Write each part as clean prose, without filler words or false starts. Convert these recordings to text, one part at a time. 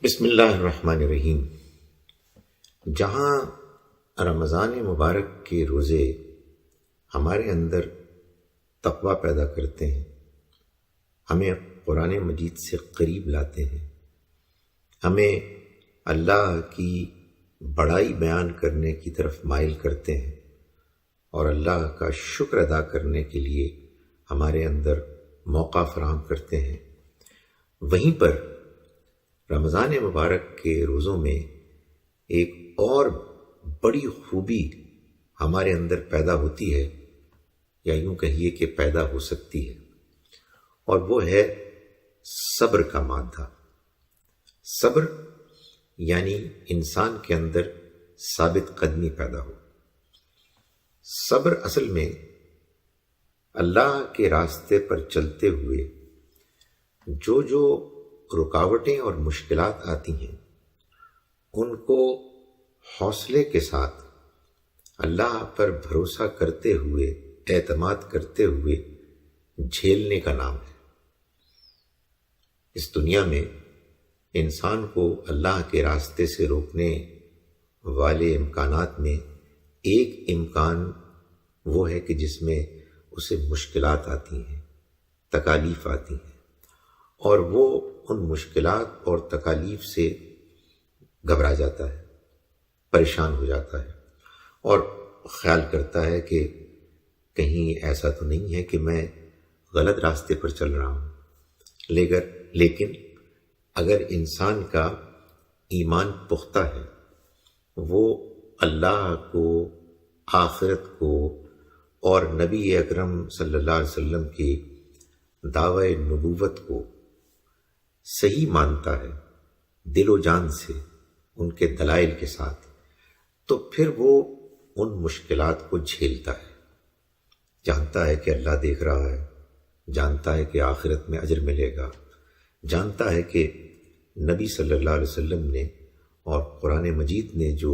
بسم اللہ الرحمن الرحیم۔ جہاں رمضان مبارک کے روزے ہمارے اندر تقویٰ پیدا کرتے ہیں، ہمیں قرآن مجید سے قریب لاتے ہیں، ہمیں اللہ کی بڑائی بیان کرنے کی طرف مائل کرتے ہیں اور اللہ کا شکر ادا کرنے کے لیے ہمارے اندر موقع فراہم کرتے ہیں، وہیں پر رمضان مبارک کے روزوں میں ایک اور بڑی خوبی ہمارے اندر پیدا ہوتی ہے، یا یوں کہیے کہ پیدا ہو سکتی ہے، اور وہ ہے صبر کا مادہ۔ صبر یعنی انسان کے اندر ثابت قدمی پیدا ہو۔ صبر اصل میں اللہ کے راستے پر چلتے ہوئے جو رکاوٹیں اور مشکلات آتی ہیں، ان کو حوصلے کے ساتھ اللہ پر بھروسہ کرتے ہوئے، اعتماد کرتے ہوئے جھیلنے کا نام ہے۔ اس دنیا میں انسان کو اللہ کے راستے سے روکنے والے امکانات میں ایک امکان وہ ہے کہ جس میں اسے مشکلات آتی ہیں، تکالیف آتی ہیں، اور وہ ان مشکلات اور تکالیف سے گھبرا جاتا ہے، پریشان ہو جاتا ہے، اور خیال کرتا ہے کہ کہیں ایسا تو نہیں ہے کہ میں غلط راستے پر چل رہا ہوں۔ لیکن اگر انسان کا ایمان پختہ ہے، وہ اللہ کو، آخرت کو اور نبی اکرم صلی اللہ علیہ وسلم کی دعوی نبوت کو صحیح مانتا ہے، دل و جان سے، ان کے دلائل کے ساتھ، تو پھر وہ ان مشکلات کو جھیلتا ہے، جانتا ہے کہ اللہ دیکھ رہا ہے، جانتا ہے کہ آخرت میں اجر ملے گا، جانتا ہے کہ نبی صلی اللہ علیہ وسلم نے اور قرآن مجید نے جو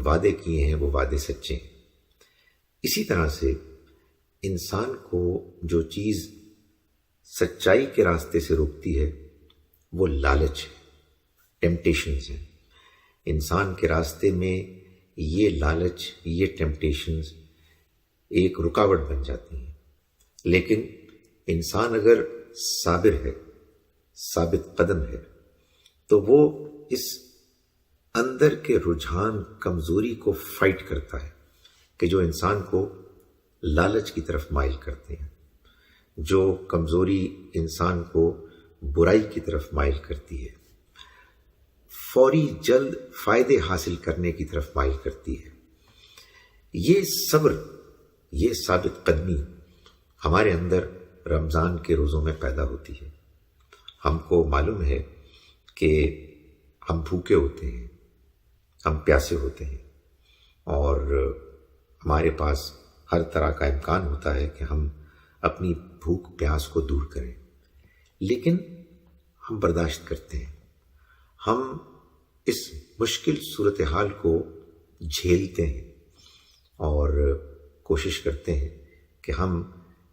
وعدے کیے ہیں وہ وعدے سچے ہیں۔ اسی طرح سے انسان کو جو چیز سچائی کے راستے سے روکتی ہے وہ لالچ ہے، ٹیمپٹیشنز ہیں۔ انسان کے راستے میں یہ لالچ، یہ ٹیمپٹیشنز ایک رکاوٹ بن جاتی ہیں۔ لیکن انسان اگر صابر ہے، ثابت قدم ہے، تو وہ اس اندر کے رجحان، کمزوری کو فائٹ کرتا ہے کہ جو انسان کو لالچ کی طرف مائل کرتے ہیں، جو کمزوری انسان کو برائی کی طرف مائل کرتی ہے، فوری جلد فائدے حاصل کرنے کی طرف مائل کرتی ہے۔ یہ صبر، یہ ثابت قدمی ہمارے اندر رمضان کے روزوں میں پیدا ہوتی ہے۔ ہم کو معلوم ہے کہ ہم بھوکے ہوتے ہیں، ہم پیاسے ہوتے ہیں، اور ہمارے پاس ہر طرح کا امکان ہوتا ہے کہ ہم اپنی بھوک پیاس کو دور کریں، لیکن ہم برداشت کرتے ہیں، ہم اس مشکل صورتحال کو جھیلتے ہیں اور کوشش کرتے ہیں کہ ہم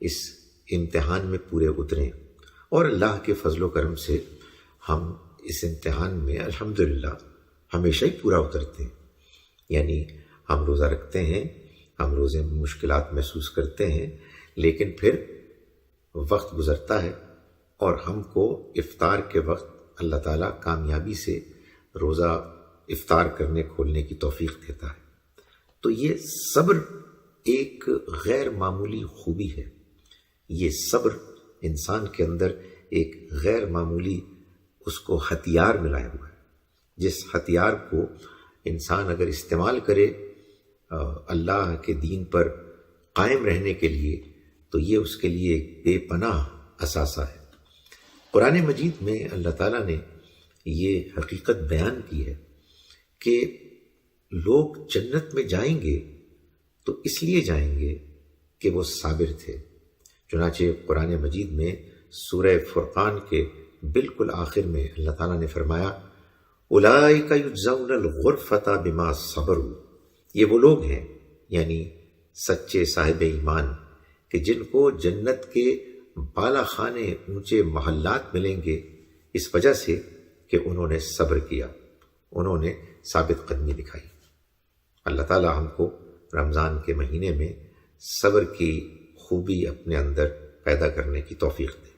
اس امتحان میں پورے اتریں، اور اللہ کے فضل و کرم سے ہم اس امتحان میں الحمدللہ ہمیشہ ہی پورا اترتے ہیں۔ یعنی ہم روزہ رکھتے ہیں، ہم روزے میں مشکلات محسوس کرتے ہیں، لیکن پھر وقت گزرتا ہے اور ہم کو افطار کے وقت اللہ تعالیٰ کامیابی سے روزہ افطار کرنے کھولنے کی توفیق دیتا ہے۔ تو یہ صبر ایک غیر معمولی خوبی ہے۔ یہ صبر انسان کے اندر ایک غیر معمولی اس کو ہتھیار ملایا ہوا ہے، جس ہتھیار کو انسان اگر استعمال کرے اللہ کے دین پر قائم رہنے کے لیے، تو یہ اس کے لیے ایک بے پناہ اثاثہ ہے۔ قرآن مجید میں اللہ تعالیٰ نے یہ حقیقت بیان کی ہے کہ لوگ جنت میں جائیں گے تو اس لیے جائیں گے کہ وہ صابر تھے۔ چنانچہ قرآن مجید میں سورہ فرقان کے بالکل آخر میں اللہ تعالیٰ نے فرمایا، اولئک یجزون الغرفۃ بما صبروا، یہ وہ لوگ ہیں، یعنی سچے صاحب ایمان، کہ جن کو جنت کے بالا خانے، اونچے محلات ملیں گے، اس وجہ سے کہ انہوں نے صبر کیا، انہوں نے ثابت قدمی دکھائی۔ اللہ تعالی ہم کو رمضان کے مہینے میں صبر کی خوبی اپنے اندر پیدا کرنے کی توفیق دے۔